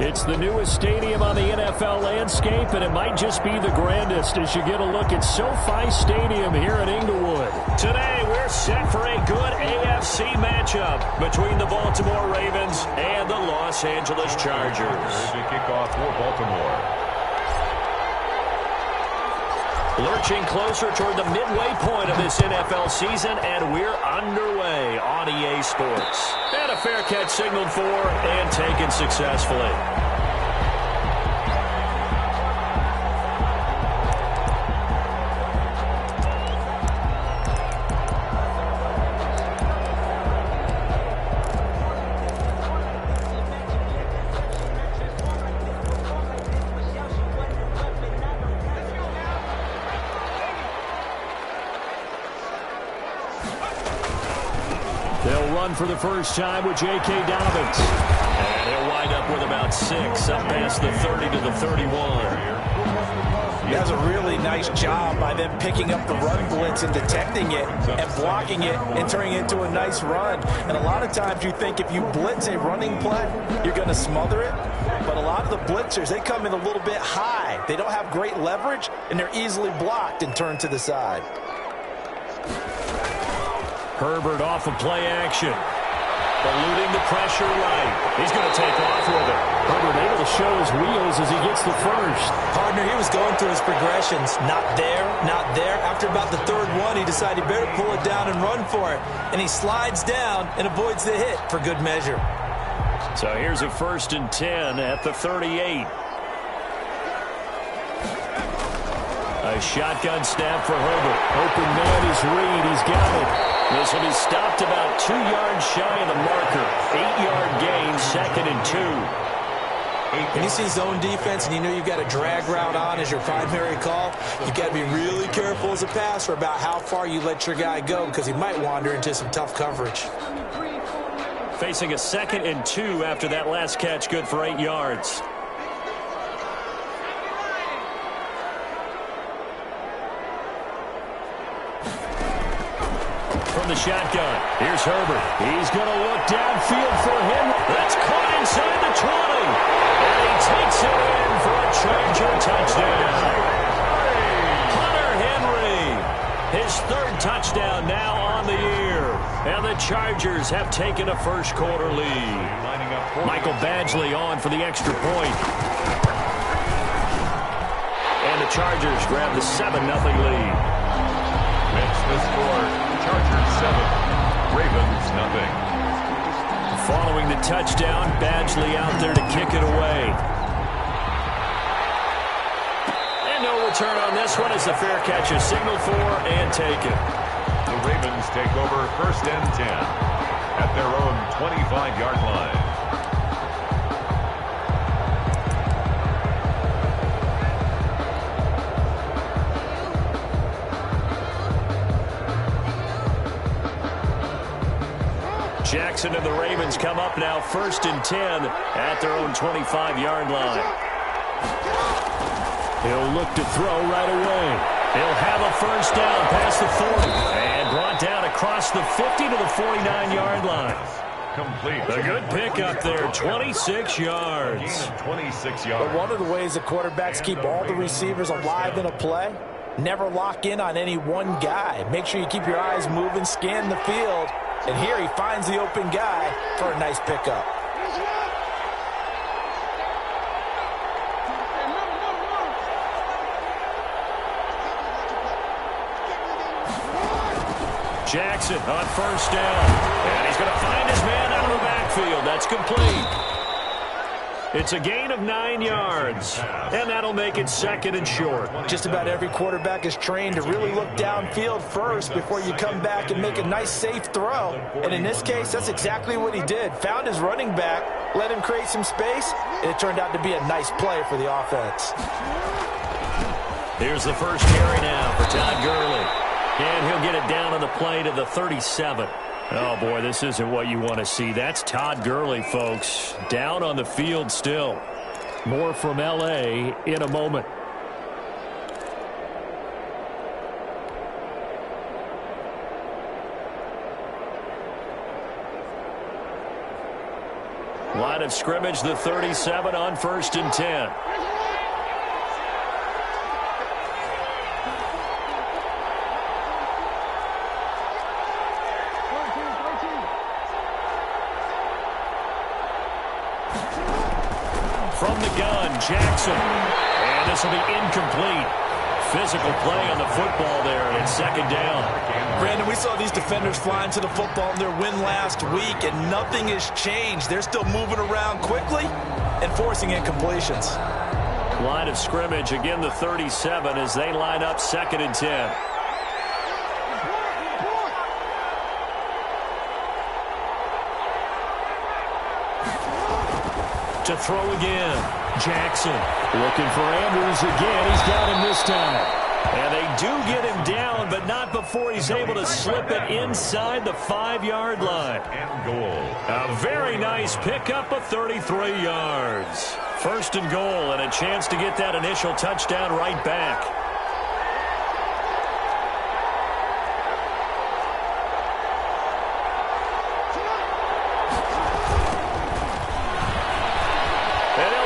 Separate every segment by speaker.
Speaker 1: It's the newest stadium on the NFL landscape, and it might just be the grandest as you get a look at SoFi Stadium here in Inglewood. Today, we're set for a good AFC matchup between the Baltimore Ravens and the Los Angeles Chargers.
Speaker 2: The kickoff for Baltimore.
Speaker 1: Lurching closer toward the midway point of this NFL season, and we're underway on EA Sports. And a fair catch signaled for and taken successfully. They'll run for the first time with J.K. Dobbins. And he'll wind up with about 6 up past the 30 to the 31.
Speaker 3: He does a really nice job by them picking up the run blitz and detecting it and blocking it and turning it into a nice run. And a lot of times you think if you blitz a running play, you're going to smother it. But a lot of the blitzers, they come in a little bit high. They don't have great leverage, and they're easily blocked and turned to the side.
Speaker 1: Herbert off of play action. Eluding the pressure right. He's going to take off with it. Herbert able to show his wheels as he gets the first.
Speaker 4: Partner, he was going through his progressions. Not there, not there. After about the third one, he decided he better pull it down and run for it. And he slides down and avoids the hit for good measure.
Speaker 1: So here's a 1st and 10 at the 38. A shotgun snap for Herbert. Open man is Reed. He's got it. This will be stopped about 2 yards shy of the marker. 8-yard gain, 2nd and 2.
Speaker 4: When you see zone defense and you know you've got a drag route on as your primary call, you've got to be really careful as a passer about how far you let your guy go because he might wander into some tough coverage.
Speaker 1: Facing a 2nd and 2 after that last catch, good for 8 yards. From the shotgun, here's Herbert. He's going to look downfield for him. That's caught inside the 20. And he takes it in for a Charger touchdown. Hunter Henry, his 3rd touchdown now on the year. And the Chargers have taken a first-quarter lead. Michael Badgley on for the extra point. And the Chargers grab the 7-0 lead.
Speaker 2: That's the score. Chargers 7, Ravens nothing.
Speaker 1: Following the touchdown, Badgley out there to kick it away. And no return on this one as the fair catch is signaled for and taken.
Speaker 2: The Ravens take over 1st and 10 at their own 25-yard line.
Speaker 1: Jackson and the Ravens come up now 1st and 10 at their own 25-yard line. He'll look to throw right away. He'll have a first down past the 40 and brought down across the 50 to the 49-yard line.
Speaker 2: Complete.
Speaker 1: A good pickup there, 26 yards.
Speaker 2: 26 yards.
Speaker 3: But one of the ways the quarterbacks keep all the receivers alive in a play, never lock in on any one guy. Make sure you keep your eyes moving, scan the field. And here he finds the open guy for a nice pickup.
Speaker 1: Jackson on first down. And he's going to find his man out of the backfield. That's complete. It's a gain of 9 yards, and that'll make it 2nd and short.
Speaker 3: Just about every quarterback is trained to really look downfield first before you come back and make a nice, safe throw. And in this case, that's exactly what he did. Found his running back, let him create some space, and it turned out to be a nice play for the offense.
Speaker 1: Here's the first carry now for Todd Gurley. And he'll get it down on the play to the 37. Oh, boy, this isn't what you want to see. That's Todd Gurley, folks. Down on the field still. More from L.A. in a moment. Line of scrimmage, the 37 on 1st and 10. From the gun, Jackson. And this will be incomplete. Physical play on the football there, and it's 2nd down.
Speaker 3: Brandon, we saw these defenders flying to the football in their win last week, and nothing has changed. They're still moving around quickly and forcing incompletions.
Speaker 1: Line of scrimmage, again the 37 as they line up 2nd and 10. To throw again. Jackson looking for Andrews again. He's got him this time. And they do get him down, but not before he's able to slip it inside the 5-yard line.
Speaker 2: And goal.
Speaker 1: A very nice pickup of 33 yards. 1st and goal, and a chance to get that initial touchdown right back.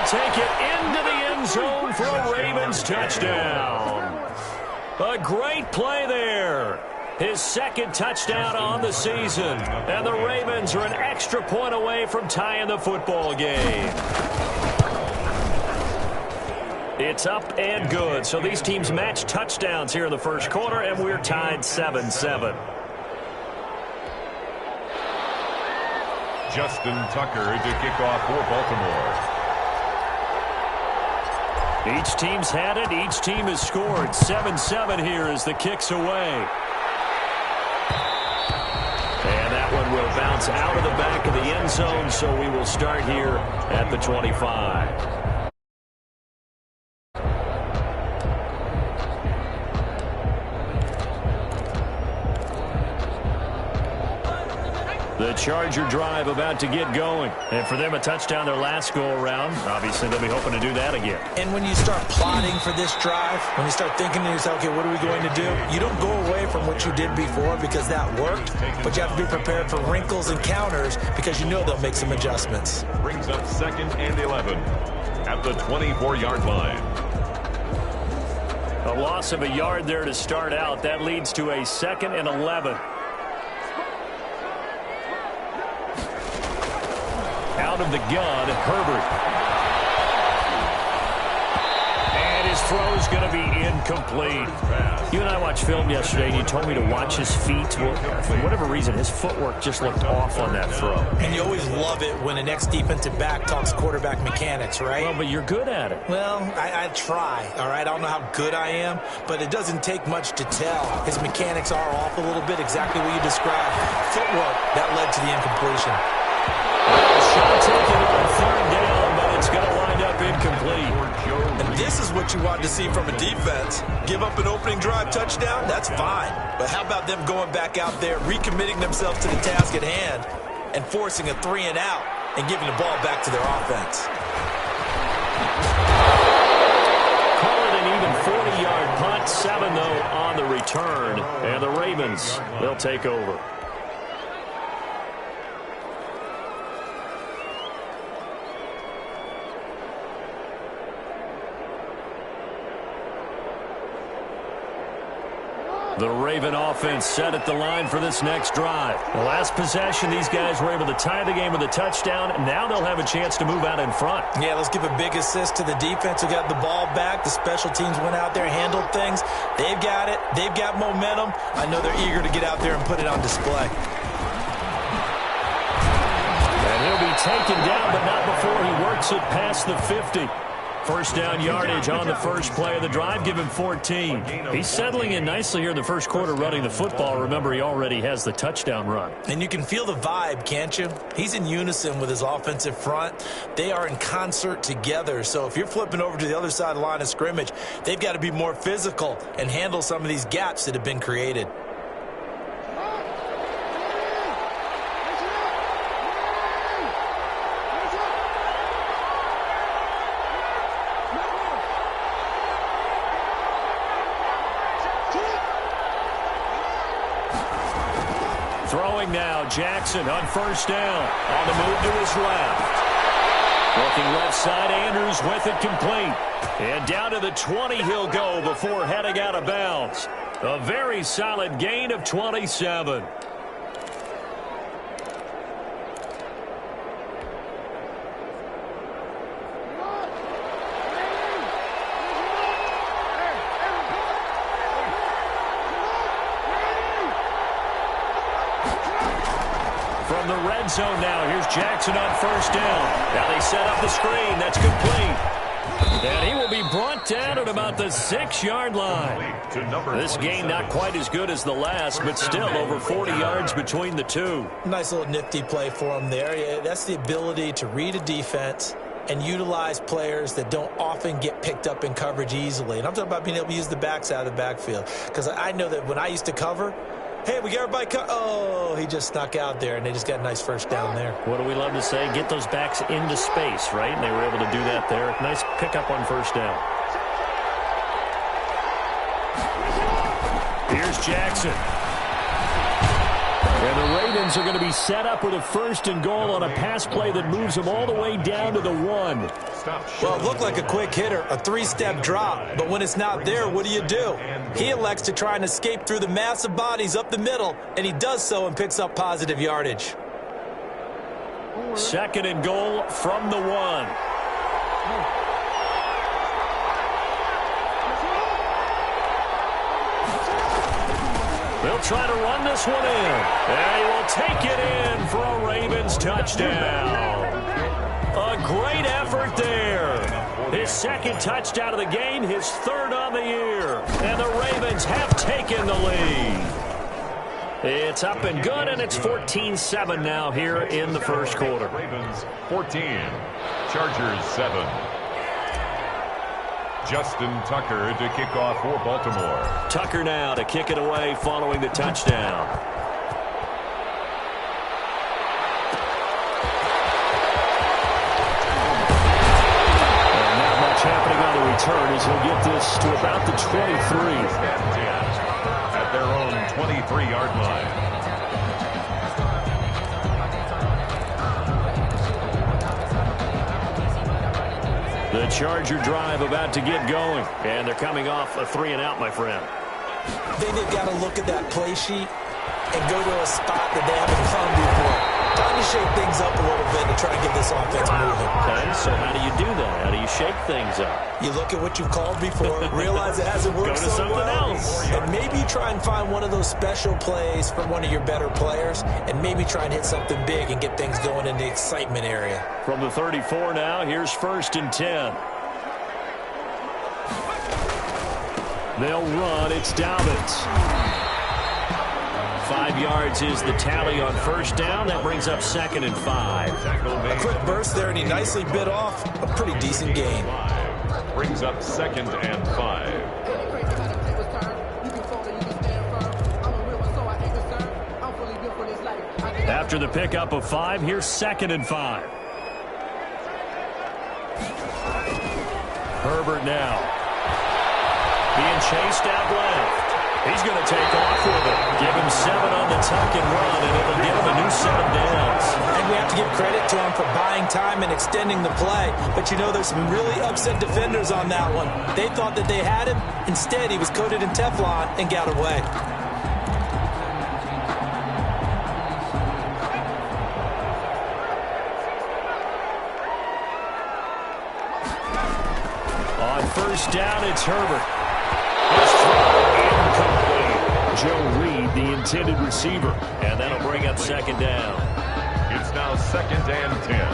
Speaker 1: Take it into the end zone for a Ravens touchdown. A great play there. His 2nd touchdown on the season. And the Ravens are an extra point away from tying the football game. It's up and good. So these teams match touchdowns here in the 1st quarter, and we're tied 7-7.
Speaker 2: Justin Tucker to kick off for Baltimore.
Speaker 1: Each team's had it. Each team has scored. 7-7 here as the kick's away. And that one will bounce out of the back of the end zone, so we will start here at the 25. The Charger drive about to get going. And for them, a touchdown their last go-around. Obviously, they'll be hoping to do that again.
Speaker 3: And when you start plotting for this drive, when you start thinking to yourself, okay, what are we going to do? You don't go away from what you did before because that worked, but you have to be prepared for wrinkles and counters because you know they'll make some adjustments.
Speaker 2: Brings up 2nd and 11 at the 24-yard line.
Speaker 1: A loss of a yard there to start out. That leads to a 2nd and 11. Out of the gun, Herbert. And his throw's going to be incomplete. You and I watched film yesterday, and you told me to watch his feet. Well, for whatever reason, his footwork just looked off on that throw.
Speaker 3: And you always love it when an ex-defensive back talks quarterback mechanics, right?
Speaker 1: Well, but you're good at it.
Speaker 3: Well, I try, all right? I don't know how good I am, but it doesn't take much to tell. His mechanics are off a little bit, exactly what you described. Footwork, that led to the incompletion.
Speaker 1: Shot taken on 3rd down, but it's going to wind up incomplete.
Speaker 3: And this is what you want to see from a defense. Give up an opening drive touchdown, that's fine. But how about them going back out there, recommitting themselves to the task at hand, and forcing a 3-and-out and giving the ball back to their offense?
Speaker 1: Call it an even 40-yard punt, 7, though, on the return. And the Ravens, they'll take over. The Raven offense set at the line for this next drive. The last possession, these guys were able to tie the game with a touchdown. Now they'll have a chance to move out in front.
Speaker 3: Yeah, let's give a big assist to the defense who got the ball back. The special teams went out there, handled things. They've got it. They've got momentum. I know they're eager to get out there and put it on display.
Speaker 1: And he'll be taken down, but not before he works it past the 50. 1st down yardage on the first play of the drive. Give him 14. He's settling in nicely here in the 1st quarter running the football. Remember, he already has the touchdown run.
Speaker 3: And you can feel the vibe, can't you? He's in unison with his offensive front. They are in concert together. So if you're flipping over to the other side of the line of scrimmage, they've got to be more physical and handle some of these gaps that have been created.
Speaker 1: Throwing now, Jackson on 1st down. On the move to his left. Looking left side, Andrews with it complete. And down to the 20 he'll go before heading out of bounds. A very solid gain of 27. From the red zone now, here's Jackson on first down. Now they set up the screen. That's complete. And he will be brought down at about the 6-yard line. This game not quite as good as the last, but still over 40 yards between the two.
Speaker 4: Nice little nifty play for him there. Yeah, that's the ability to read a defense and utilize players that don't often get picked up in coverage easily. And I'm talking about being able to use the backs out of the backfield. Because I know that when I used to cover, hey, we got everybody oh, he just snuck out there, and they just got a nice first down there.
Speaker 1: What do we love to say? Get those backs into space, right? And they were able to do that there. Nice pickup on first down. Here's Jackson. And the Ravens are going to be set up with a 1st and goal on a pass play that moves them all the way down to the 1.
Speaker 4: Well, it looked like a quick hitter, a 3-step drop. But when it's not there, what do? He elects to try and escape through the massive bodies up the middle, and he does so and picks up positive yardage.
Speaker 1: 2nd and goal from the 1. They'll try to run this one in. And he will take it in for a Ravens touchdown. A great effort there. His 2nd touchdown of the game, his 3rd on the year. And the Ravens have taken the lead. It's up and good, and it's 14-7 now here in the first quarter.
Speaker 2: Ravens 14, Chargers 7. Justin Tucker to kick off for Baltimore.
Speaker 1: Tucker now to kick it away following the touchdown. And not much happening on the return as he'll get this to about the 23.
Speaker 2: At their own 23-yard line.
Speaker 1: The Charger drive about to get going. And they're coming off a 3-and-out, my friend.
Speaker 4: I think they've got to look at that play sheet and go to a spot that they haven't found before. Time to shake things up a little bit to try and get this offense moving.
Speaker 1: Okay, so how do you do that? How do you shake things up?
Speaker 4: You look at what you've called before, realize it hasn't worked
Speaker 1: Go to
Speaker 4: so
Speaker 1: something
Speaker 4: well,
Speaker 1: else.
Speaker 4: and maybe you try and find one of those special plays from one of your better players, and maybe try and hit something big and get things going in the excitement area.
Speaker 1: From the 34 now, here's 1st and 10. They'll run. It's Dobbins. 5 yards is the tally on first down. That brings up 2nd and 5.
Speaker 4: A quick burst there, and he nicely bit off a pretty decent gain.
Speaker 2: Brings up 2nd and 5.
Speaker 1: After the pickup of 5, here's 2nd and 5. Herbert now. Being chased out left. He's going to take off with it. Give him 7 on the tuck and run, and it'll give him a new set of downs.
Speaker 4: And we have to give credit to him for buying time and extending the play. But, you know, there's some really upset defenders on that one. They thought that they had him. Instead, he was coated in Teflon and got away.
Speaker 1: On first down, it's Herbert. His throw incomplete. Joe Reed, the intended receiver. And that'll bring up 2nd down.
Speaker 2: It's now 2nd and 10.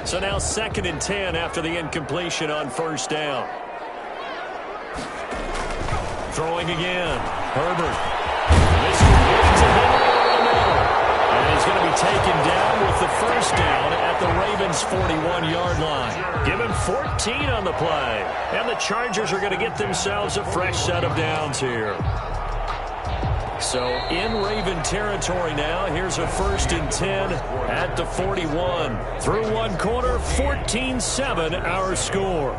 Speaker 1: So now 2nd and 10 after the incompletion on first down. Throwing again. Herbert. This will get to him over the middle. And he's going to be taken down with the first down at the Ravens' 41-yard line. Give him 14 on the play. And the Chargers are going to get themselves a fresh set of downs here. So in Raven territory now, here's a 1st and 10 at the 41. Through one quarter, 14-7 our score.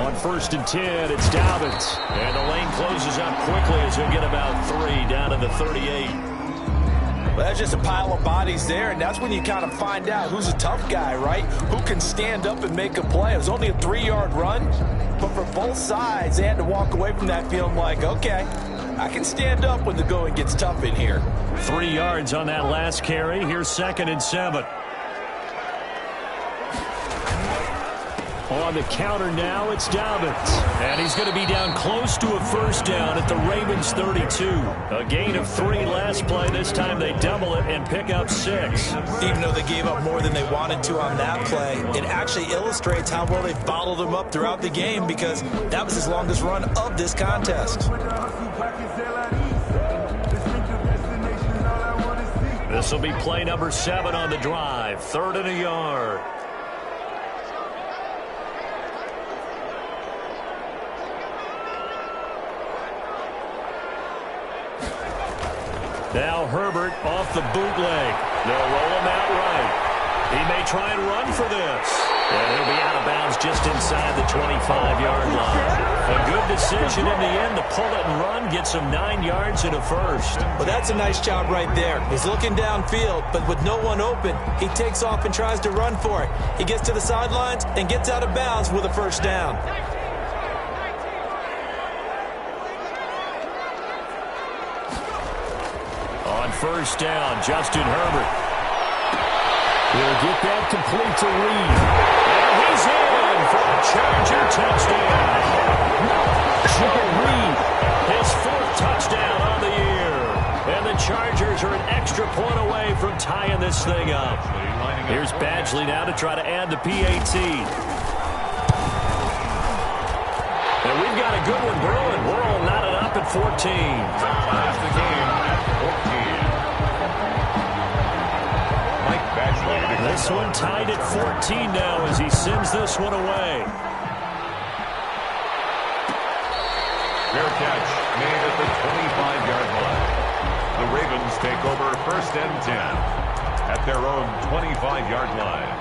Speaker 1: On 1st and 10, it's Dobbins. And the lane closes up quickly as he'll get about 3 down to the 38.
Speaker 3: Well, that's just a pile of bodies there, and that's when you kind of find out who's a tough guy, right? Who can stand up and make a play. It was only a 3-yard run, but for both sides, they had to walk away from that feeling like, okay, I can stand up when the going gets tough in here.
Speaker 1: 3 yards on that last carry. Here's 2nd and 7. On the counter now, it's Dobbins. And he's going to be down close to a 1st down at the Ravens' 32. A gain of 3 last play. This time they double it and pick up 6.
Speaker 4: Even though they gave up more than they wanted to on that play, it actually illustrates how well they bottled them up throughout the game, because that was his longest run of this contest.
Speaker 1: This will be play number 7 on the drive. 3rd and a yard. Now Herbert off the bootleg. They'll roll him out right. He may try and run for this. And he'll be out of bounds just inside the 25-yard line. A good decision in the end to pull it and run, gets him 9 yards and a 1st.
Speaker 4: Well, that's a nice job right there. He's looking downfield, but with no one open, he takes off and tries to run for it. He gets to the sidelines and gets out of bounds with a 1st down.
Speaker 1: On 1st down, Justin Herbert will get that complete to Reed. And he's in for a Charger touchdown. Joe Reed, his 4th touchdown on the year. And the Chargers are an extra point away from tying this thing up. Here's Badgley now to try to add the PAT. And we've got a good one brewing. We're all knotted up at 14.
Speaker 2: That's the game at 14. Mike Badgley.
Speaker 1: This one tied at 14 now as he sends this one away.
Speaker 2: Fair catch made at the 25-yard line. The Ravens take over 1st and 10 at their own 25-yard line.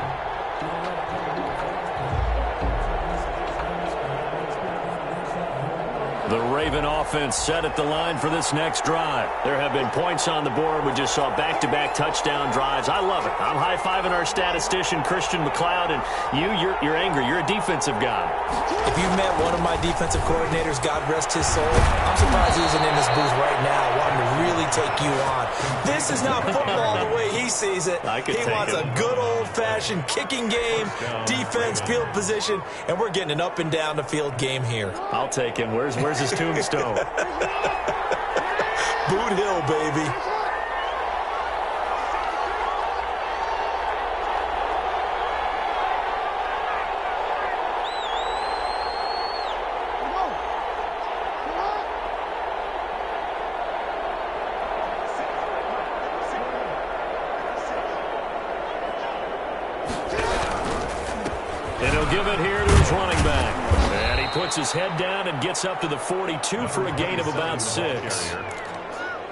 Speaker 1: The Raven offense set at the line for this next drive. There have been points on the board. We just saw back-to-back touchdown drives. I love it. I'm high-fiving our statistician, Christian McLeod, and you're angry. You're a defensive guy.
Speaker 4: If you met one of my defensive coordinators, God rest his soul, I'm surprised he isn't in this booth right now wanting to really take you on. This is not football the way he sees it. He wants a good old-fashioned kicking game, defense, field position, and we're getting an up-and-down-the-field game here.
Speaker 1: I'll take him. Where's his tombstone?
Speaker 4: Boot Hill, baby.
Speaker 1: And he'll give it here to his running back. And he puts his head down and gets up to the 42 for a gain of about 6.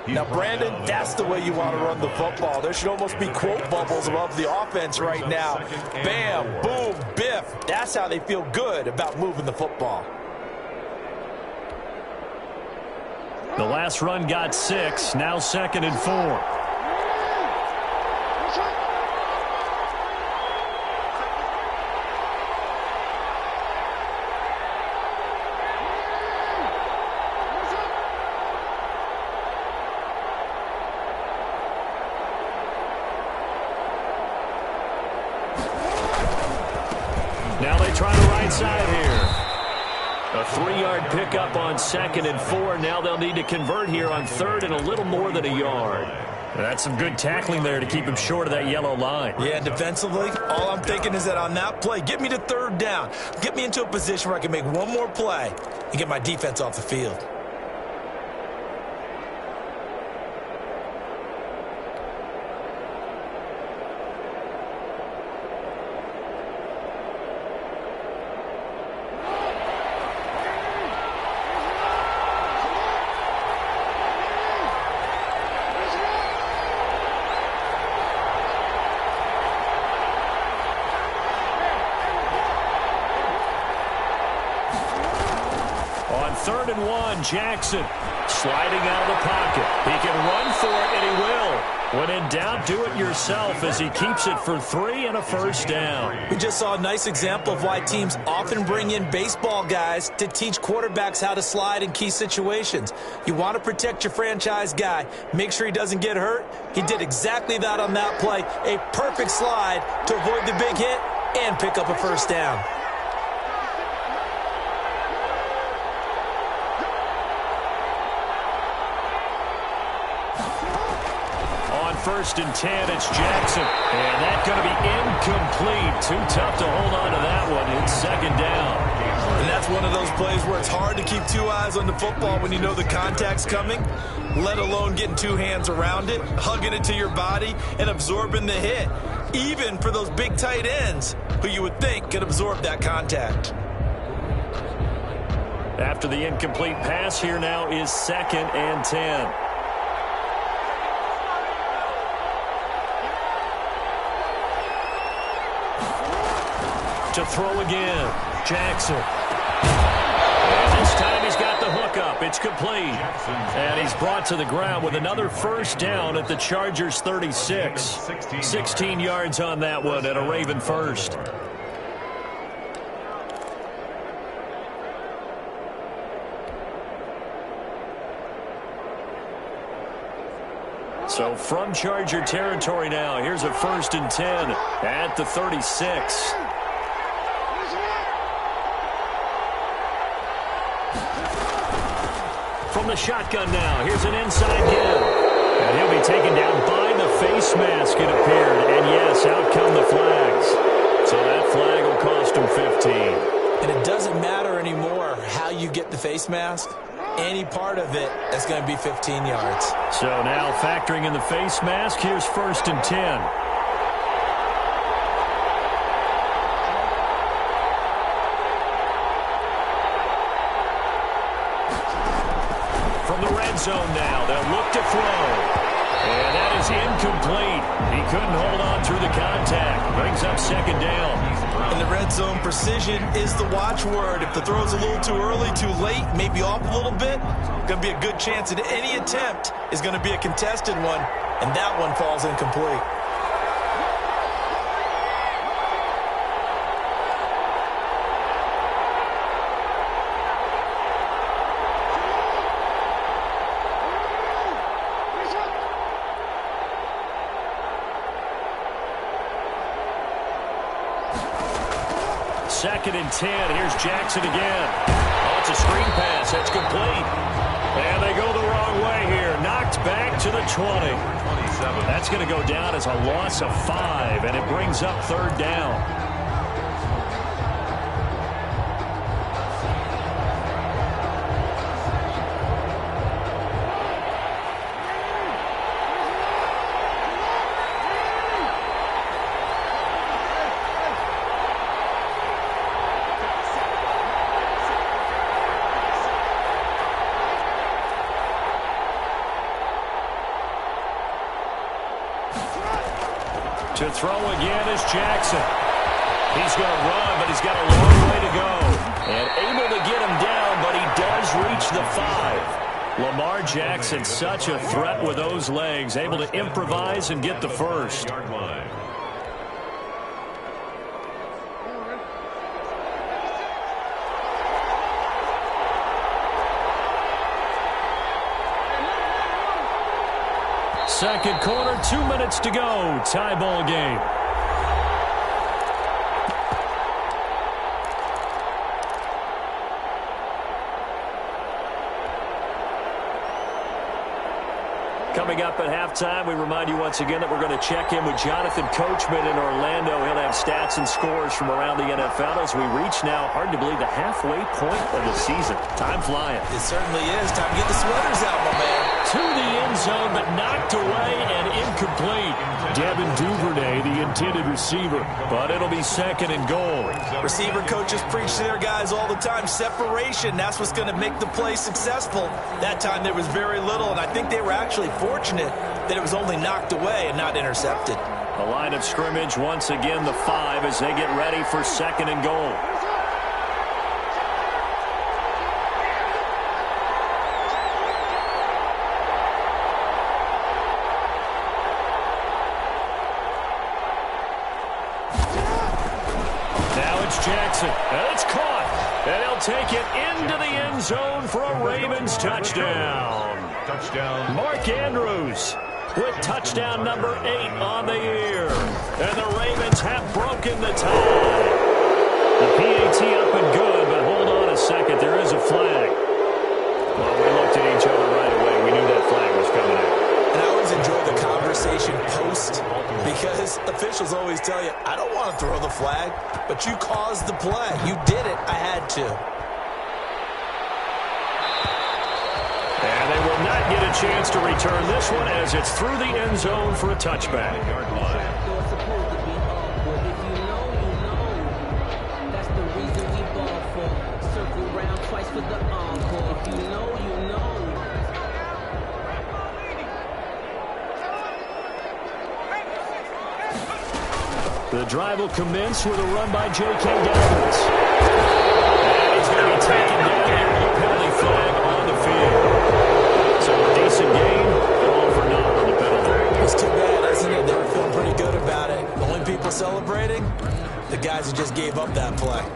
Speaker 3: Now, Brandon, that's the way you want to run the football. There should almost be quote bubbles above the offense right now. Bam, boom, biff. That's how they feel good about moving the football.
Speaker 1: The last run got 6. Now 2nd and 4. Now they try the right side here. A 3-yard pickup on 2nd and 4. Now they'll need to convert here on 3rd and a little more than a yard. That's some good tackling there to keep him short of that yellow line.
Speaker 4: Yeah, defensively, all I'm thinking is that on that play, get me to 3rd down. Get me into a position where I can make one more play and get my defense off the field.
Speaker 1: M21, Jackson, sliding out of the pocket. He can run for it, and he will. When in doubt, do it yourself as he keeps it for 3 and a first down.
Speaker 4: We just saw a nice example of why teams often bring in baseball guys to teach quarterbacks how to slide in key situations. You want to protect your franchise guy. Make sure he doesn't get hurt. He did exactly that on that play. A perfect slide to avoid the big hit and pick up a first down.
Speaker 1: First and 10, it's Jackson. And that's going to be incomplete. Too tough to hold on to that one. It's second down.
Speaker 4: And that's one of those plays where it's hard to keep 2 eyes on the football when you know the contact's coming, let alone getting 2 hands around it, hugging it to your body, and absorbing the hit. Even for those big tight ends who you would think could absorb that contact.
Speaker 1: After the incomplete pass, here now is second and 10. To throw again, Jackson. And this time he's got the hookup. It's complete. And he's brought to the ground with another first down at the Chargers' 36. 16 yards on that one and a Raven first. So from Charger territory now, here's a first and 10 at the 36. From the shotgun now, here's an inside give. And he'll be taken down by the face mask, it appeared. And yes, out come the flags. So that flag will cost him 15.
Speaker 4: And it doesn't matter anymore how you get the face mask. Any part of it is going to be 15 yards.
Speaker 1: So now factoring in the face mask, here's first and 10. From the red zone now, they'll look to throw. And that is incomplete. He couldn't hold on through the contact. Brings up second down.
Speaker 4: In the red zone, precision is the watchword. If the throw's a little too early, too late, maybe off a little bit, going to be a good chance that any attempt is going to be a contested one, and that one falls incomplete.
Speaker 1: Second and 10. Here's Jackson again. Oh, it's a screen pass. That's complete. And they go the wrong way here. Knocked back to the 20. That's going to go down as a loss of 5, and it brings up third down. To throw again is Jackson. He's going to run, but he's got a long way to go. And able to get him down, but he does reach the 5. Lamar Jackson, such a threat with those legs, able to improvise and get the first. Second quarter, 2 minutes to go. Tie ball game. Coming up at halftime, we remind you once again that we're going to check in with Jonathan Coachman in Orlando. He'll have stats and scores from around the NFL as we reach now, hard to believe, the halfway point of the season. Time flying.
Speaker 4: It certainly is. Time to get the sweaters out, my man.
Speaker 1: To the end zone, but knocked away and incomplete. Devin Duvernay, the intended receiver, but it'll be second and goal.
Speaker 4: Receiver coaches preach to their guys all the time. Separation, that's what's going to make the play successful. That time there was very little, and I think they were actually fortunate that it was only knocked away and not intercepted.
Speaker 1: The line of scrimmage, once again, the 5 as they get ready for second and goal. Jackson, and it's caught. And he'll take it into the end zone for a Ravens touchdown.
Speaker 2: Touchdown.
Speaker 1: Mark Andrews with touchdown number 8 on the year. And the Ravens have broken the tie. The PAT up and good, but hold on a second. There is a flag. Well, we looked at each other right away. We knew that flag was coming out.
Speaker 4: And I always enjoy the conversation post because officials always tell you, I don't want to throw the flag, but you caused the play. You did it. I had to.
Speaker 1: And they will not get a chance to return this one as it's through the end zone for a touchback. The drive will commence with a run by J.K. Dobbins. And he's going to be taken down here with a penalty flag on the field. So a decent game, but all for naught on the penalty.
Speaker 4: It's too bad, isn't it? They were feeling pretty good about it. The only people celebrating, the guys who just gave up that play.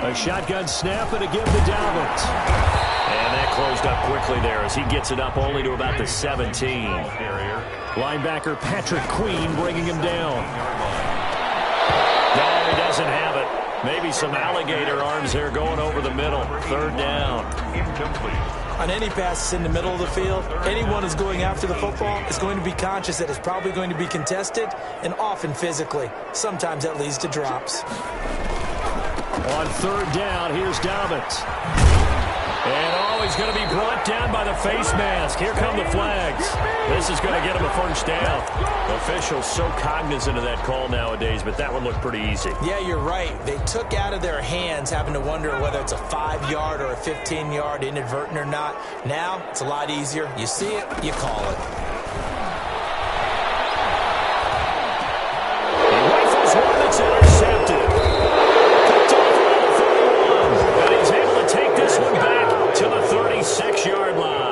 Speaker 1: A shotgun snap and again to Dobbins. And that closed up quickly there as he gets it up only to about the 17. Linebacker Patrick Queen bringing him down. No, he doesn't have it. Maybe some alligator arms there going over the middle. Third down.
Speaker 2: Incomplete.
Speaker 4: On any passes in the middle of the field, anyone who's going after the football is going to be conscious that it's probably going to be contested and often physically. Sometimes that leads to drops.
Speaker 1: On third down, here's Dobbins. And he's going to be brought down by the face mask. Here come the flags. This is going to get him a first down. Officials so cognizant of that call nowadays, but that one looked pretty easy.
Speaker 4: Yeah, you're right. They took out of their hands having to wonder whether it's a 5-yard or a 15-yard inadvertent or not. Now, it's a lot easier. You see it, you call it.
Speaker 1: He rifles one that's intercepted. Picked off around the 31. And he's able to take this one back to the 36-yard line.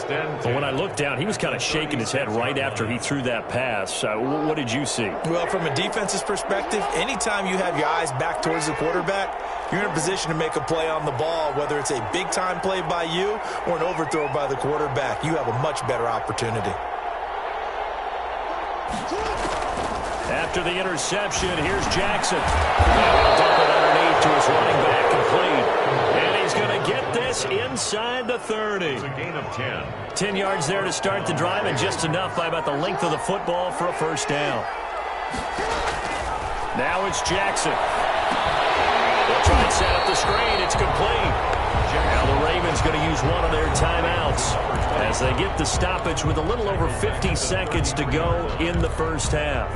Speaker 1: But when I looked down, he was kind of shaking his head right after he threw that pass. What did you see?
Speaker 4: Well, from a defense's perspective, anytime you have your eyes back towards the quarterback, you're in a position to make a play on the ball, whether it's a big-time play by you or an overthrow by the quarterback. You have a much better opportunity.
Speaker 1: After the interception, here's Jackson. And he'll dump it underneath to his running back, complete. And he's going to get this inside the 30.
Speaker 2: It's a gain of 10.
Speaker 1: 10 yards there to start the drive, and just enough by about the length of the football for a first down. Now it's Jackson. They'll try and set up the screen. It's complete. Now the Ravens going to use one of their timeouts as they get the stoppage with a little over 50 seconds to go in the first half.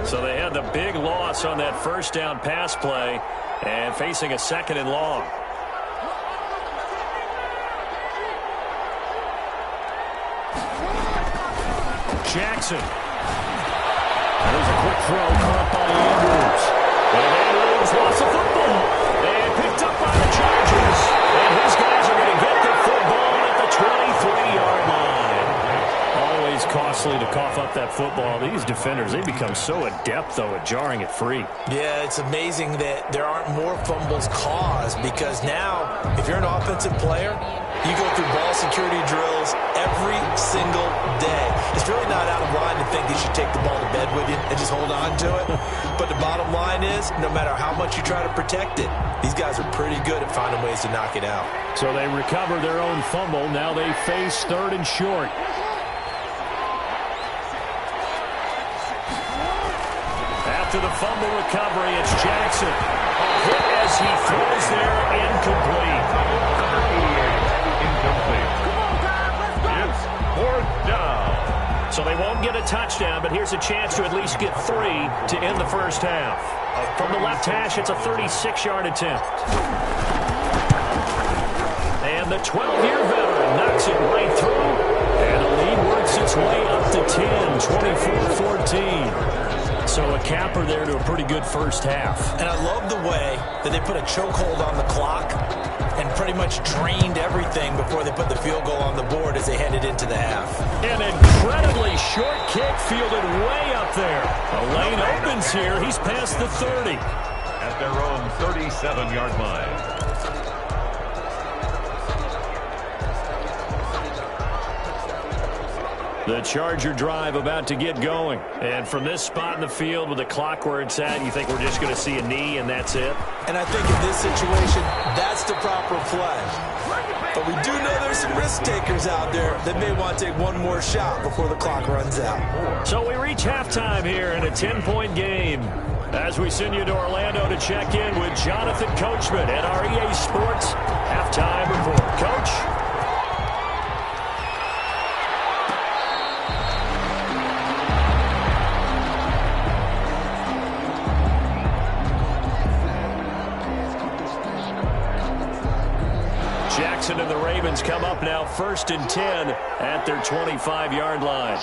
Speaker 1: So they had the big loss on that first down pass play and facing a second and long. Jackson. And there's a quick throw caught by Andrews. And Andrews lost the football. And picked up by the Chargers. And his guys are going to get the football at the 23-yard line. Always costly to cough up that football. These defenders, they become so adept, though, at jarring it free.
Speaker 4: Yeah, it's amazing that there aren't more fumbles caused because now, if you're an offensive player, you go through ball security drills every single day. It's really not out of line to think you should take the ball to bed with you and just hold on to it. But the bottom line is, no matter how much you try to protect it, these guys are pretty good at finding ways to knock it out.
Speaker 1: So they recover their own fumble. Now they face third and short. After the fumble recovery, it's Jackson. Hit as he throws there, incomplete.
Speaker 2: It's fourth down.
Speaker 1: So they won't get a touchdown, but here's a chance to at least get 3 to end the first half. From the left hash, it's a 36-yard attempt. And the 12-year veteran knocks it right through, and the lead works its way up to 10, 24-14. So So a capper there to a pretty good first half.
Speaker 4: And I love the way that they put a chokehold on the clock and pretty much drained everything before they put the field goal on the board as they headed into the half.
Speaker 1: An incredibly short kick fielded way up there. The lane opens here. He's past the 30.
Speaker 2: At their own 37-yard line.
Speaker 1: The Charger drive about to get going. And from this spot in the field with the clock where it's at, you think we're just going to see a knee and that's it?
Speaker 4: And I think in this situation, that's the proper play. But we do know there's some risk takers out there that may want to take one more shot before the clock runs out.
Speaker 1: So we reach halftime here in a 10-point game. As we send you to Orlando to check in with Jonathan Coachman at our EA Sports halftime report. Coach? Jackson and the Ravens come up now 1st and 10 at their 25-yard line.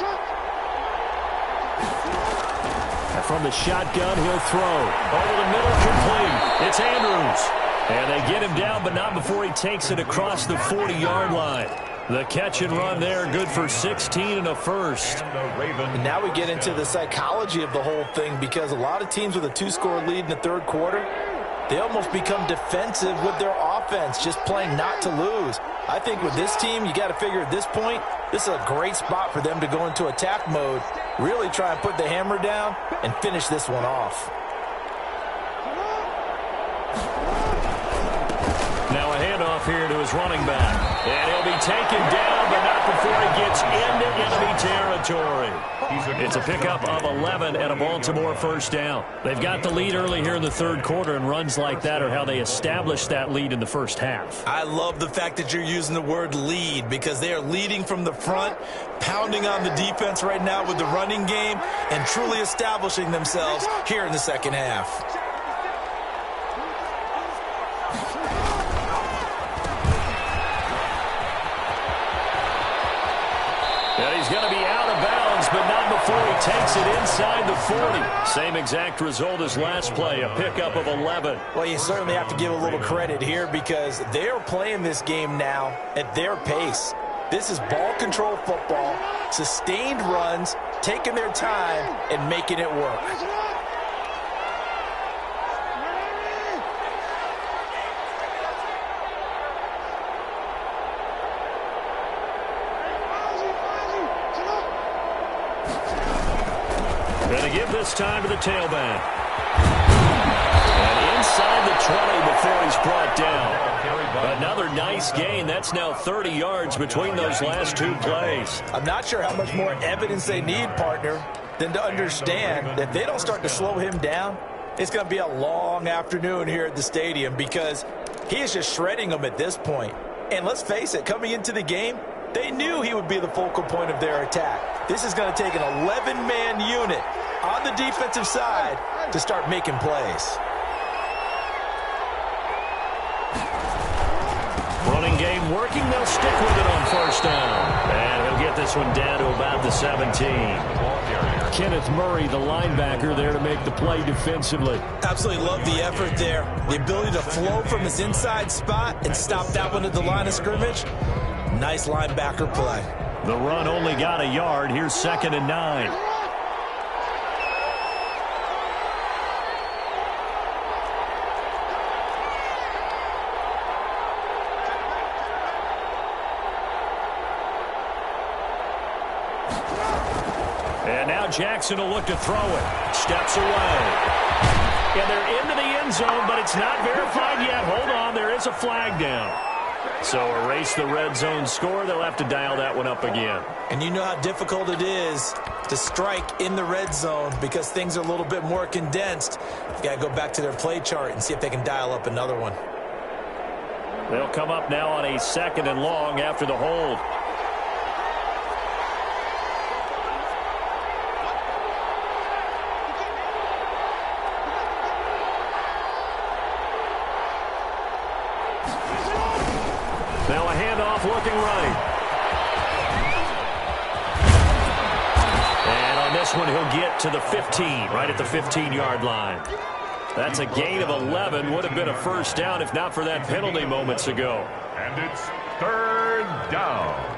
Speaker 1: And from the shotgun, he'll throw. Over the middle, complete. It's Andrews. And they get him down, but not before he takes it across the 40-yard line. The catch and run there, good for 16 and a first.
Speaker 4: And now we get into the psychology of the whole thing, because a lot of teams with a 2-score lead in the third quarter, they almost become defensive with their offense, just playing not to lose. I think with this team, you got to figure at this point, this is a great spot for them to go into attack mode, really try and put the hammer down and finish this one off.
Speaker 1: Now a handoff here to his running back. And he'll be taken down, but not before he gets into enemy territory. It's a pickup of 11 and a Baltimore first down. They've got the lead early here in the third quarter, and runs like that are how they established that lead in the first half.
Speaker 4: I love the fact that you're using the word lead, because they are leading from the front, pounding on the defense right now with the running game, and truly establishing themselves here in the second half.
Speaker 1: He's going to be out of bounds, but not before he takes it inside the 40. Same exact result as last play, a pickup of 11.
Speaker 4: Well, you certainly have to give a little credit here, because they're playing this game now at their pace. This is ball control football, sustained runs, taking their time, and making it work.
Speaker 1: Going to give this time to the tailback. And inside the 20 before he's brought down. Another nice gain. That's now 30 yards between those last two plays.
Speaker 4: I'm not sure how much more evidence they need, partner, than to understand that if they don't start to slow him down, it's going to be a long afternoon here at the stadium, because he is just shredding them at this point. And let's face it, coming into the game, they knew he would be the focal point of their attack. This is going to take an 11-man unit on the defensive side to start making plays.
Speaker 1: Running game working. They'll stick with it on first down. And he'll get this one down to about the 17. Kenneth Murray, the linebacker, there to make the play defensively.
Speaker 4: Absolutely love the effort there. The ability to flow from his inside spot and stop that one at the line of scrimmage. Nice linebacker play.
Speaker 1: The run only got a yard. Here's 2nd and 9. And now Jackson will look to throw it. Steps away. And they're into the end zone, but it's not verified yet. Hold on, there is a flag down. So erase the red zone score. They'll have to dial that one up again.
Speaker 4: And you know how difficult it is to strike in the red zone, because things are a little bit more condensed. You've got to go back to their play chart and see if they can dial up another one.
Speaker 1: They'll come up now on a 2nd and long after the hold. Now a handoff looking right. And on this this one, he'll get to the 15, right at the 15-yard line. That's a gain of 11. Would have been a first down if not for that penalty moments ago.
Speaker 2: And it's third down.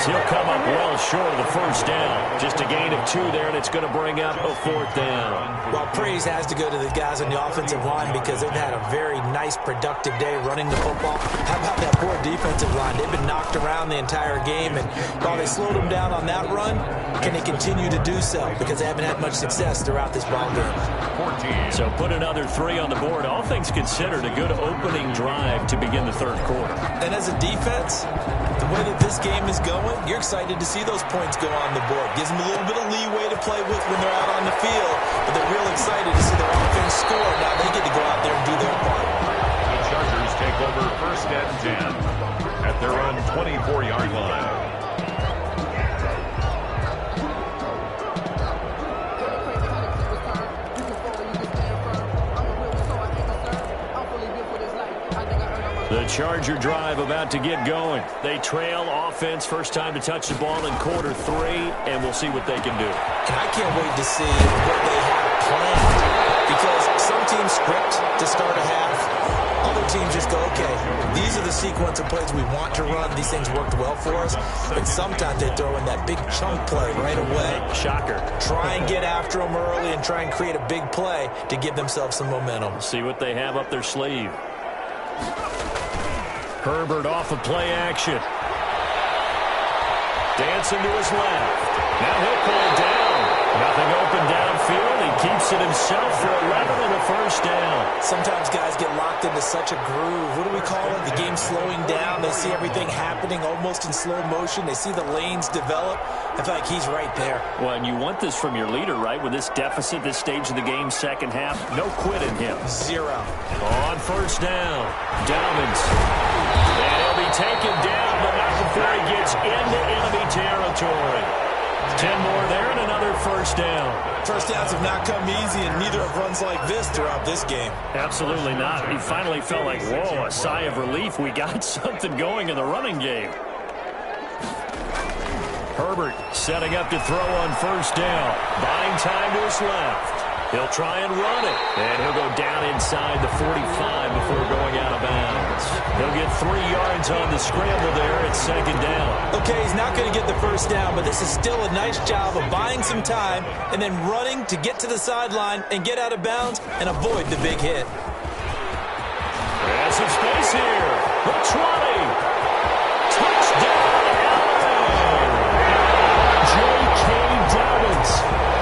Speaker 1: He'll come up well short of the first down. Just a gain of 2 there, and it's going to bring up a 4th down.
Speaker 4: Well, praise has to go to the guys on the offensive line because they've had a very nice, productive day running the football. How about that poor defensive line? They've been knocked around the entire game, and while they slowed them down on that run, can they continue to do so? Because they haven't had much success throughout this ball game.
Speaker 1: So put another 3 on the board. All things considered, a good opening drive to begin the third quarter.
Speaker 4: And as a defense, the way that this game is going, you're excited to see those points go on the board. Gives them a little bit of leeway to play with when they're out on the field, but they're real excited to see their offense score. Now they get to go out there and do their part.
Speaker 2: The Chargers take over first and 10 at their own 24-yard line.
Speaker 1: The Charger drive about to get going. They trail offense, first time to touch the ball in quarter 3, and we'll see what they can do.
Speaker 4: And I can't wait to see what they have planned, because some teams script to start a half. Other teams just go, okay, these are the sequence of plays we want to run. These things worked well for us. But sometimes they throw in that big chunk play right away.
Speaker 1: Shocker.
Speaker 4: Try and get after them early and try and create a big play to give themselves some momentum.
Speaker 1: See what they have up their sleeve. Herbert off of play action. Dancing to his left. Now he'll pull it down. Nothing open downfield. He keeps it himself for 11 and a first down.
Speaker 4: Sometimes guys get locked into such a groove. What do we call it? The game's slowing down. They see everything happening almost in slow motion. They see the lanes develop. I feel like he's right there.
Speaker 1: Well, and you want this from your leader, right? With this deficit, this stage of the game, second half, no quit in him.
Speaker 4: 0.
Speaker 1: On first down, Dowmans. And he'll be taken down, but not before he gets into enemy territory. 10 more there and another first down.
Speaker 4: First downs have not come easy, and neither have runs like this throughout this game.
Speaker 1: Absolutely not. He finally felt like, whoa, a sigh of relief. We got something going in the running game. Herbert setting up to throw on first down. Buying time to his left. He'll try and run it. And he'll go down inside the 45 before going out of bounds. He'll get 3 yards on the scramble there at second down.
Speaker 4: Okay, he's not going to get the first down, but this is still a nice job of buying some time and then running to get to the sideline and get out of bounds and avoid the big hit.
Speaker 1: There's some space here. The 20. Touchdown, J.K. Dobbins.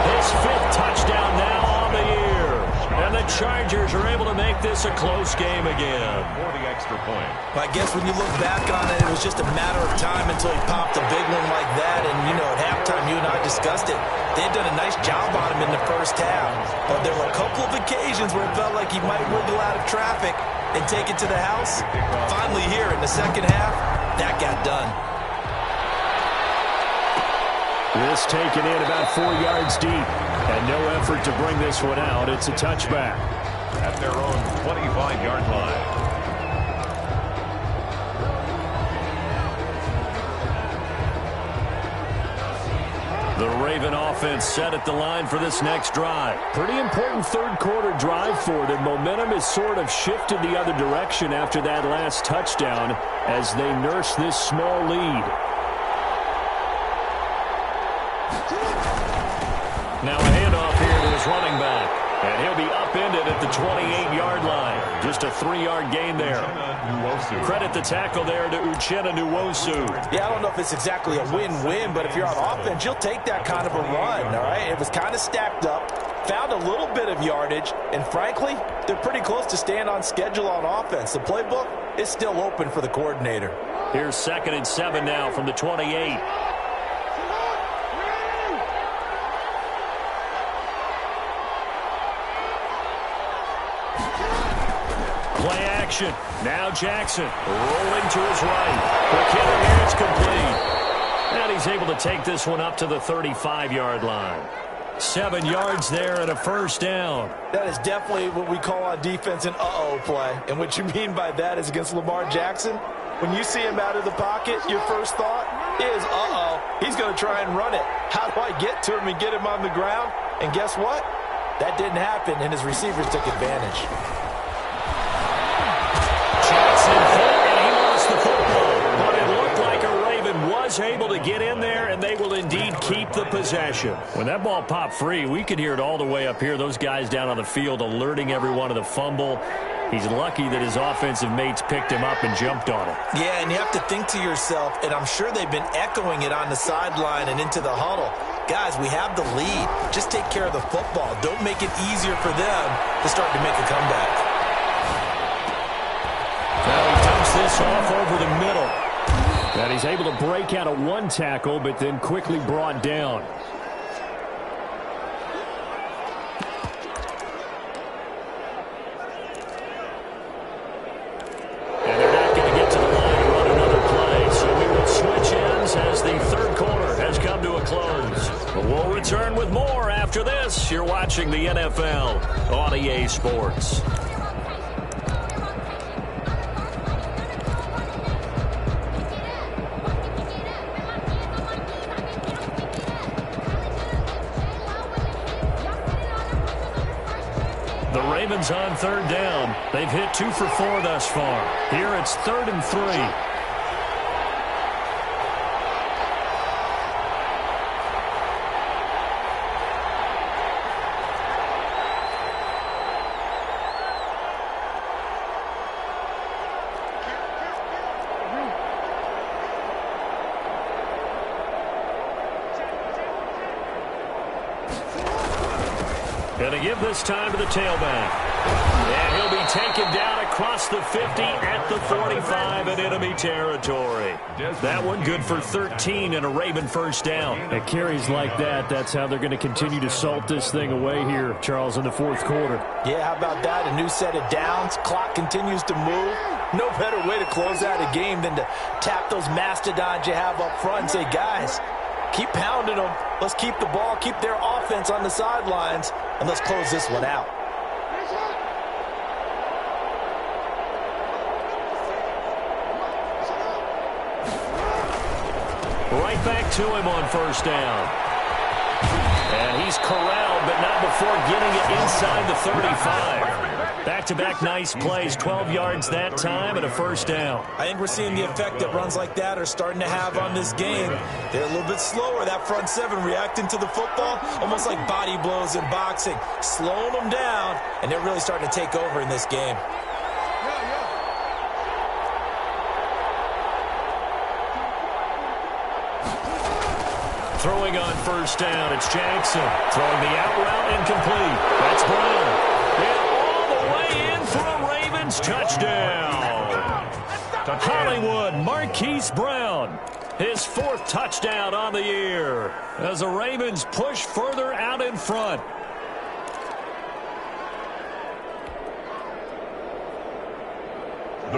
Speaker 1: His 5th touchdown now on the year. And the Chargers are able to make this a close game again.
Speaker 2: For the extra point.
Speaker 4: Well, I guess when you look back on it, it was just a matter of time until he popped a big one like that. And, you know, at halftime, you and I discussed it. They had done a nice job on him in the first half. But there were a couple of occasions where it felt like he might wiggle out of traffic and take it to the house. Finally here in the second half, that got done.
Speaker 1: This taken in about 4 yards deep. And no effort to bring this one out. It's a touchback.
Speaker 2: At their own 25-yard line.
Speaker 1: The Raven offense set at the line for this next drive. Pretty important third quarter drive for them. Momentum has sort of shifted the other direction after that last touchdown as they nurse this small lead. Now a handoff here to his running back. And he'll be upended at the 28-yard line. Just a 3-yard gain there. Credit the tackle there to Uchenna Nwosu.
Speaker 4: Yeah, I don't know if it's exactly a win-win, but if you're on offense, you'll take that kind of a run, all right? It was kind of stacked up, found a little bit of yardage, and frankly, they're pretty close to staying on schedule on offense. The playbook is still open for the coordinator.
Speaker 1: Here's 2nd and 7 now from the 28. Play action. Now Jackson rolling to his right. McKinnon here, it's complete. And he's able to take this one up to the 35-yard line. 7 yards there and a first down.
Speaker 3: That is definitely what we call on defense an uh-oh play. And what you mean by that is against Lamar Jackson, when you see him out of the pocket, your first thought is, uh-oh, he's going to try and run it. How do I get to him and get him on the ground? And guess what? That didn't happen, and his receivers took advantage.
Speaker 1: Jackson hit, and he lost the football. But it looked like a Raven was able to get in there, and they will indeed keep the possession. When that ball popped free, we could hear it all the way up here. Those guys down on the field alerting everyone of the fumble. He's lucky that his offensive mates picked him up and jumped on it.
Speaker 3: Yeah, and you have to think to yourself, and I'm sure they've been echoing it on the sideline and into the huddle. Guys, we have the lead. Just take care of the football. Don't make it easier for them to start to make a comeback.
Speaker 1: Now he dumps this off over the middle. And he's able to break out of one tackle, but then quickly brought down. And they're not going to get to the line to run another play. So we will switch ends as the third quarter has come to a close. But we'll return with more after this. You're watching the NFL on EA Sports. The Ravens on third down. They've hit 2 for 4 thus far. Here it's 3rd and 3. Going to give this time to the tailback. And he'll be taken down across the 50 at the 45 in enemy territory. That one good for 13 and a Raven first down. At carries like that, that's how they're going to continue to salt this thing away here, Charles, in the fourth quarter.
Speaker 3: Yeah, how about that? A new set of downs. Clock continues to move. No better way to close out a game than to tap those mastodons you have up front and say, guys, keep pounding them. Let's keep the ball, keep their offense on the sidelines, and let's close this one out.
Speaker 1: Right back to him on first down. And he's corralled, but not before getting it inside the 35. Back-to-back nice plays, 12 yards that time and a first down.
Speaker 3: I think we're seeing the effect that runs like that are starting to have on this game. They're a little bit slower, that front seven reacting to the football, almost like body blows in boxing, slowing them down, and they're really starting to take over in this game.
Speaker 1: Throwing on first down, it's Jackson. Throwing the out route incomplete. That's Brown. And all the way in for a Ravens touchdown. Hollywood Marquise Brown. His 4th touchdown on the year as the Ravens push further out in front.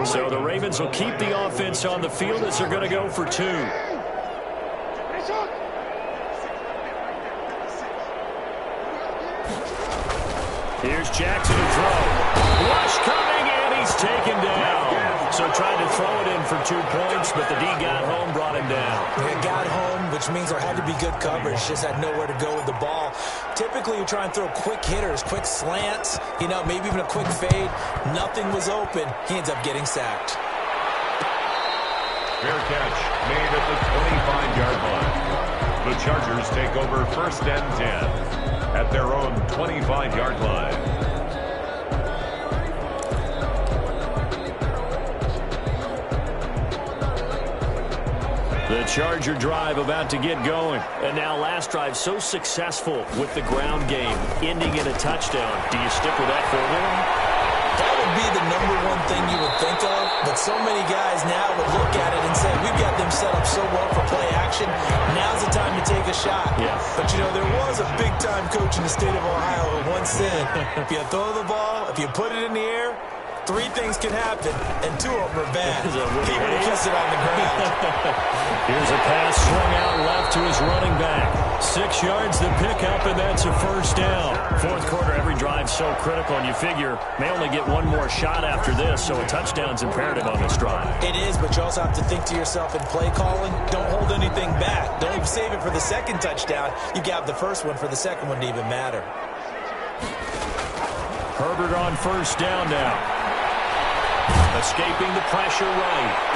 Speaker 1: So the Ravens will keep the offense on the field as they're going to go for 2. Here's Jackson to throw. Rush coming, and he's taken down. So tried to throw it in for 2 points, but the D got home, brought him down.
Speaker 3: They got home, which means there had to be good coverage. Just had nowhere to go with the ball. Typically, you try and throw quick hitters, quick slants, maybe even a quick fade. Nothing was open. He ends up getting sacked.
Speaker 2: Fair catch made at the 25-yard line. The Chargers take over 1st and 10 at their own 25-yard line.
Speaker 1: The Charger drive about to get going. And now last drive so successful with the ground game, ending in a touchdown. Do you stick with that formula?
Speaker 3: That would be the #1 thing you would think of, but so many guys now would look at it and say, we've got them set up so well for play action, now's the time to take a shot.
Speaker 1: Yeah.
Speaker 3: But, there was a big-time coach in the state of Ohio who once said, if you throw the ball, if you put it in the air,
Speaker 4: Three things can happen, and two of them are bad. He would have kissed it on the ground.
Speaker 1: Here's a pass swung out left to his running back. 6 yards to pick up, and that's a first down. Fourth quarter, every drive so critical, and you figure may only get one more shot after this, so a touchdown's imperative on this drive.
Speaker 4: It is, but you also have to think to yourself in play calling, don't hold anything back. Don't even save it for the second touchdown. You got the first one for the second one to even matter.
Speaker 1: Herbert on first down now. Escaping the pressure right.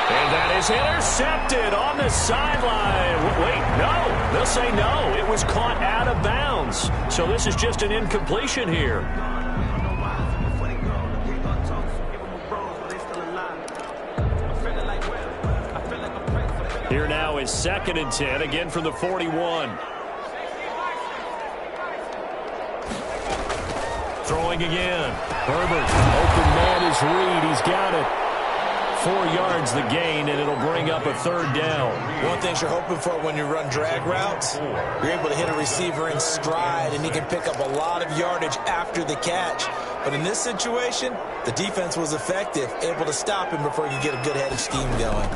Speaker 1: And that is intercepted on the sideline. Wait, no. They'll say no. It was caught out of bounds. So this is just an incompletion here. Here now is 2nd and 10, again from the 41. Throwing again. Herbert, open man is Reed. He's got it. 4 yards the gain, and it'll bring up a third down.
Speaker 4: One thing you're hoping for when you run drag routes, you're able to hit a receiver in stride, and he can pick up a lot of yardage after the catch. But in this situation, the defense was effective, able to stop him before you get a good headed scheme going.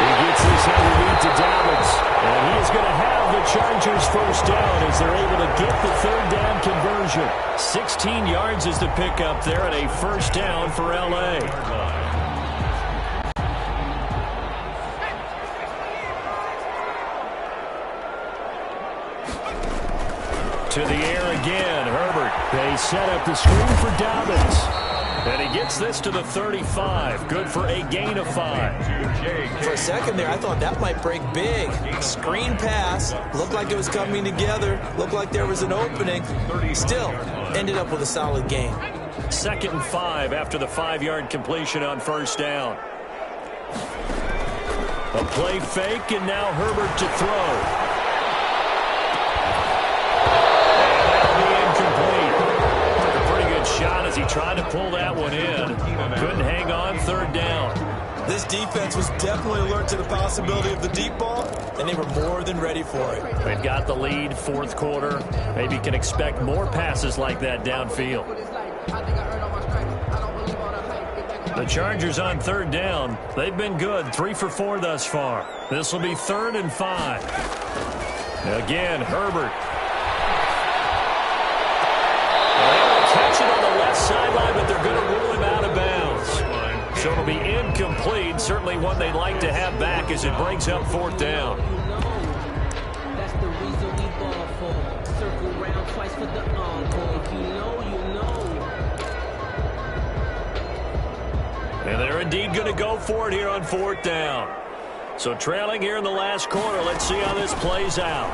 Speaker 1: He gets this underneath to Dobbins. And he is going to have the Chargers first down as they're able to get the third down conversion. 16 yards is the pickup there, and a first down for L.A. To the air again, Herbert. They set up the screen for Dobbins. And he gets this to the 35. Good for a gain of 5.
Speaker 4: For a second there, I thought that might break big. Screen pass. Looked like it was coming together. Looked like there was an opening. Still, ended up with a solid gain.
Speaker 1: 2nd and 5 after the 5-yard completion on first down. A play fake, and now Herbert to throw. Shot as he tried to pull that one in. Couldn't hang on, third down.
Speaker 4: This defense was definitely alert to the possibility of the deep ball, and they were more than ready for it.
Speaker 1: They've got the lead, fourth quarter. Maybe can expect more passes like that downfield. The Chargers on third down. They've been good, 3 for 4 thus far. This will be 3rd and 5. Again, Herbert. Catch it on the left sideline, but they're going to rule him out of bounds. So it'll be incomplete. Certainly one they'd like to have back as it brings up 4th down.
Speaker 5: That's the reason we ball for. Circle round twice for the encore. You know.
Speaker 1: And they're indeed going to go for it here on 4th down. So trailing here in the last quarter. Let's see how this plays out.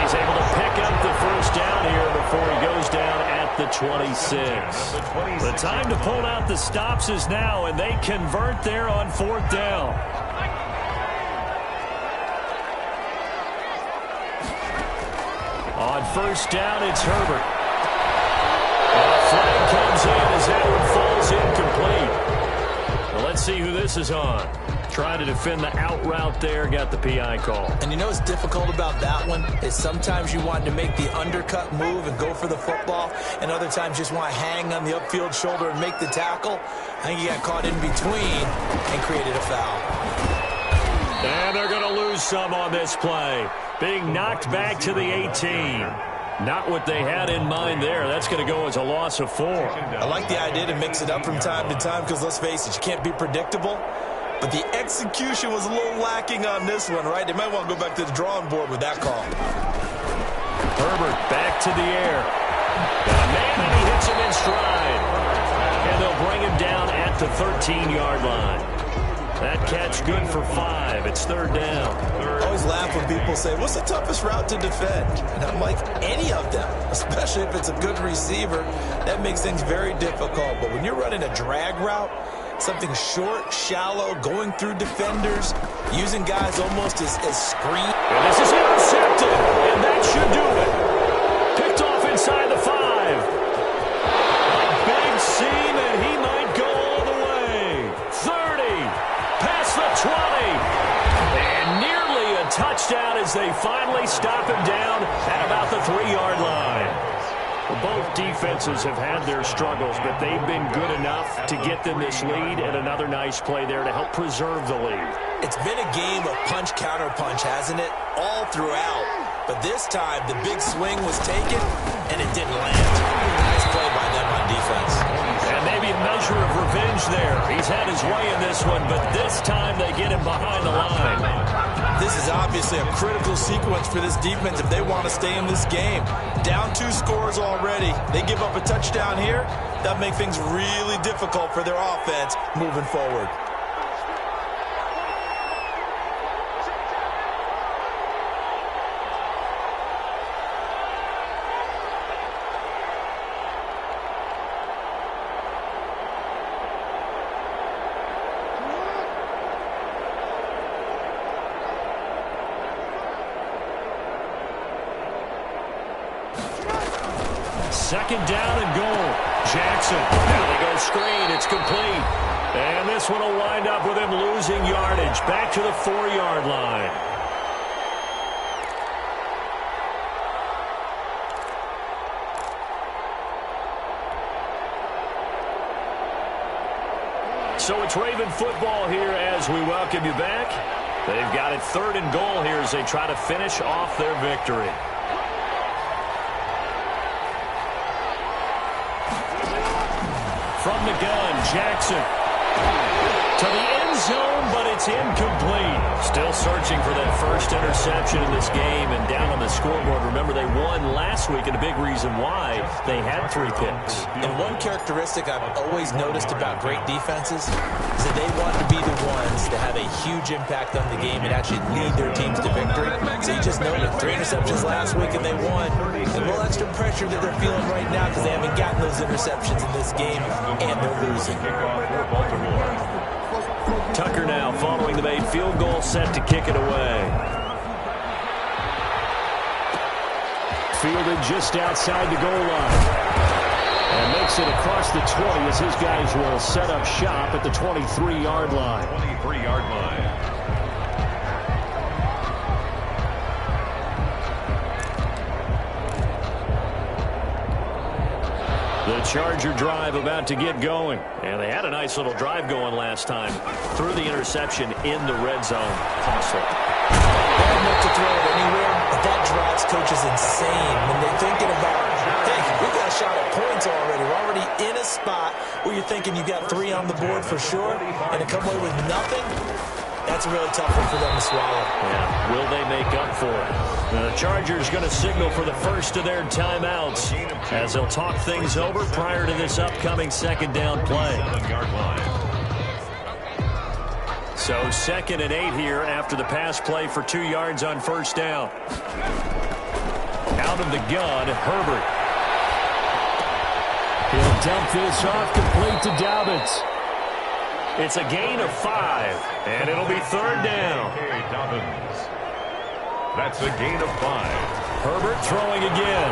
Speaker 1: He's able to pick up the first down here before he goes down at the 26. The time to pull out the stops is now, and they convert there on 4th down. On first down, it's Herbert. And a flag comes in as that one falls incomplete. Well, let's see who this is on. Trying to defend the out route there, got the PI call.
Speaker 4: And you know what's difficult about that one is sometimes you want to make the undercut move and go for the football, and other times you just want to hang on the upfield shoulder and make the tackle. I think he got caught in between and created a foul.
Speaker 1: And they're going to lose some on this play. Being knocked back to the 18. Not what they had in mind there. That's going to go as a loss of 4.
Speaker 4: I like the idea to mix it up from time to time because, let's face it, you can't be predictable. But the execution was a little lacking on this one, right? They might want to go back to the drawing board with that call.
Speaker 1: Herbert back to the air. Got a man, and he hits him in stride. And they'll bring him down at the 13-yard line. That catch good for 5. It's 3rd down.
Speaker 4: I always laugh when people say, what's the toughest route to defend? And I'm like, any of them, especially if it's a good receiver. That makes things very difficult. But when you're running a drag route, something short, shallow, going through defenders, using guys almost as screen.
Speaker 1: And this is intercepted, and that should do it. Picked off inside the 5. Big seam, and he might go all the way. 30, past the 20, and nearly a touchdown as they finally stop him down at about the 3-yard line. Both defenses have had their struggles, but they've been good enough to get them this lead, and another nice play there to help preserve the lead.
Speaker 4: It's been a game of punch-counter-punch, hasn't it? All throughout. But this time, the big swing was taken, and it didn't land. Nice play by them on defense.
Speaker 1: And maybe a measure of revenge there. He's had his way in this one, but this time they get him behind the line.
Speaker 4: This is obviously a critical sequence for this defense if they want to stay in this game. Down 2 scores already. They give up a touchdown here. That makes things really difficult for their offense moving forward.
Speaker 1: Second down and goal. Jackson. Now they go screen. It's complete. And this one will wind up with him losing yardage. Back to the 4-yard line. So it's Raven football here as we welcome you back. They've got it 3rd and goal here as they try to finish off their victory. From the gun, Jackson to the end zone, but it's incomplete. Still searching for that first interception in this game and down on the scoreboard. Remember, they won last week, and a big reason why they had 3 picks.
Speaker 4: And one characteristic I've always noticed about great defenses is that they want to be the ones that have a huge impact on the game and actually lead their teams to victory. So you just noted 3 interceptions last week and they won. A little extra pressure that they're feeling right now because they haven't gotten those interceptions in this game and they're losing.
Speaker 1: Tucker now following the made field goal, set to kick it away. Fielded just outside the goal line. And makes it across the 20 as his guys will set up shop at the 23-yard line.
Speaker 2: 23-yard line.
Speaker 1: The Charger drive about to get going. And they had a nice little drive going last time. Threw the interception in the red zone. Costly.
Speaker 4: They have enough to throw it anywhere, but that drives coaches insane when they're thinking about, hey, we got a shot at points already. We're already in a spot where you're thinking you got 3 on the board for sure, and to come away with nothing, that's a really tough one for them to swallow.
Speaker 1: Yeah, will they make up for it? Now, the Chargers going to signal for the first of their timeouts as they'll talk things over prior to this upcoming second down play. So 2nd and 8 here after the pass play for 2 yards on first down. Out of the gun, Herbert. He'll dump this off complete to Dobbins. It's a gain of 5, and it'll be 3rd down.
Speaker 2: That's a gain of 5.
Speaker 1: Herbert throwing again.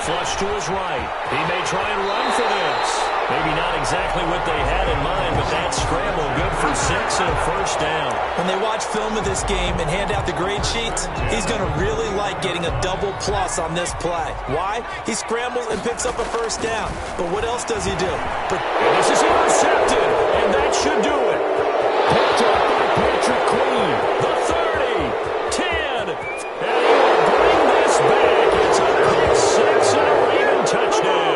Speaker 1: Flush to his right. He may try and run for this. Maybe not exactly what they had in mind, but that scramble good for 6 and a first down.
Speaker 4: When they watch film of this game and hand out the grade sheets, he's going to really like getting a double plus on this play. Why? He scrambles and picks up a first down. But what else does he do?
Speaker 1: And this is intercepted, and that should do it. Picked up by Patrick Queen. The 30, 10, and he will bring this back. It's a pick 6 and a Raven touchdown.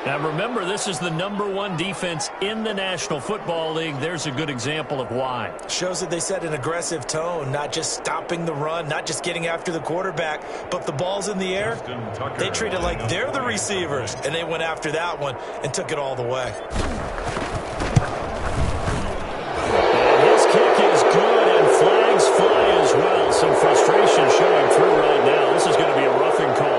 Speaker 1: Now remember, this is the #1 defense in the National Football League. There's a good example of why.
Speaker 4: Shows that they set an aggressive tone, not just stopping the run, not just getting after the quarterback, but the ball's in the air. They treat it like they're the receivers, and they went after that one and took it all the way.
Speaker 1: And his kick is good, and flags fly as well. Some frustration showing through right now. This is going to be a roughing call.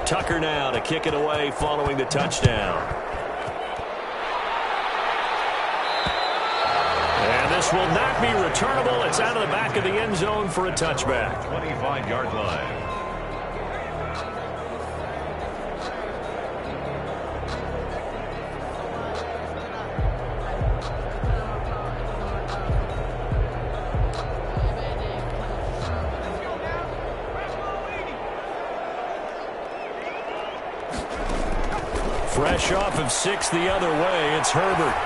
Speaker 1: Tucker now to kick it away following the touchdown. And this will not be returnable. It's out of the back of the end zone for a touchback.
Speaker 2: 25-yard line.
Speaker 1: Fresh off of 6 the other way, it's Herbert.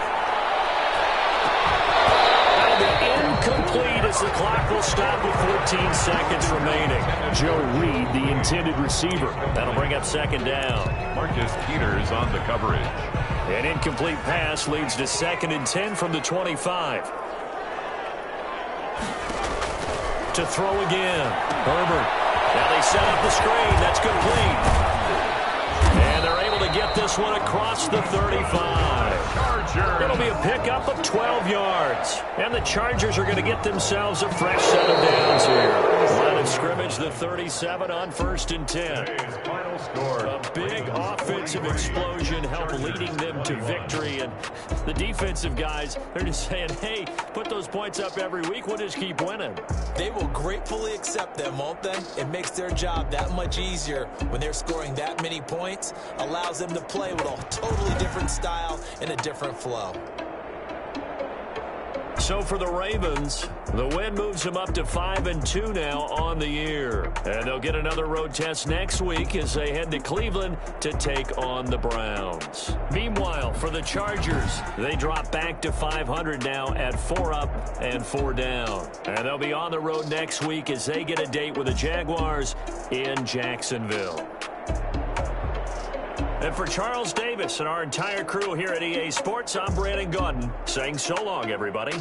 Speaker 1: That'll be incomplete as the clock will stop with 14 seconds remaining. Joe Reed, the intended receiver. That'll bring up second down.
Speaker 2: Marcus Peters on the coverage.
Speaker 1: An incomplete pass leads to 2nd and 10 from the 25. To throw again. Herbert. Now they set up the screen. That's complete. And they're able to get this one across the 35.
Speaker 2: Chargers.
Speaker 1: It'll be a pickup of 12 yards. And the Chargers are going to get themselves a fresh set of downs here. Line of scrimmage, the 37 on 1st and 10.
Speaker 2: Final score.
Speaker 1: A big offensive explosion helped leading them to victory. And the defensive guys, they're just saying, hey, put those points up every week. We'll just keep winning.
Speaker 4: They will gratefully accept them, won't they? It makes their job that much easier when they're scoring that many points. Allows them to play with a totally different style and a different flow.
Speaker 1: So for the Ravens, the win moves them up to 5-2 now on the year. And they'll get another road test next week as they head to Cleveland to take on the Browns. Meanwhile, for the Chargers, they drop back to 500 now at 4 up and 4 down. And they'll be on the road next week as they get a date with the Jaguars in Jacksonville. And for Charles Davis and our entire crew here at EA Sports, I'm Brandon Gaudin saying so long, everybody.